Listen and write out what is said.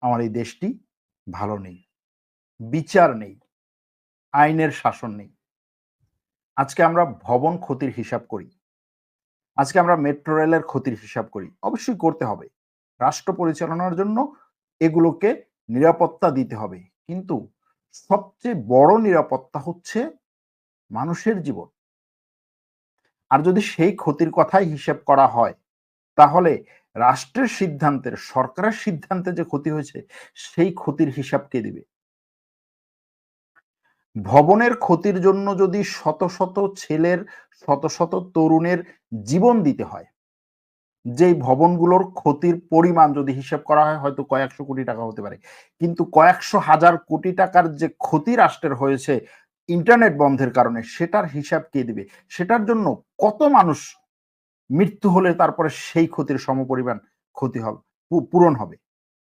আমার এই দেশটি ভালো নেই, বিচার নেই, আইনের শাসন নেই। আজকে আমরা ভবন ক্ষতির হিসাব করি, আজকে আমরা মেট্রো রেলের ক্ষতির হিসাব করি। অবশ্যই করতে হবে। রাষ্ট্র পরিচালনার জন্য এগুলোকে নিরাপত্তা দিতে হবে। কিন্তু সবচেয়ে বড় নিরাপত্তা হচ্ছে মানুষের জীবন। আর যদি সেই ক্ষতির কথাই হিসেব করা হয়, তাহলে রাষ্ট্রের সিদ্ধান্তের, সরকারের সিদ্ধান্তে যে ক্ষতি হয়েছে, সেই ক্ষতির হিসাব কে দিবে? ভবনের ক্ষতির জন্য যদি শত শত ছেলের, শত শত তরুণের জীবন দিতে হয়, যেই ভবনগুলোর ক্ষতির পরিমাণ যদি হিসাব করা হয় হয়তো কয়েকশো কোটি টাকা হতে পারে, কিন্তু কয়েকশো হাজার কোটি টাকার যে ক্ষতি রাষ্ট্রের হয়েছে ইন্টারনেট বন্ধের কারণে, সেটার হিসাব কে দিবে? সেটার জন্য কত মানুষ মৃত্যু হলে তারপরে সেই ক্ষতির সমপরিমাণ ক্ষতি হবে, পূরণ হবে?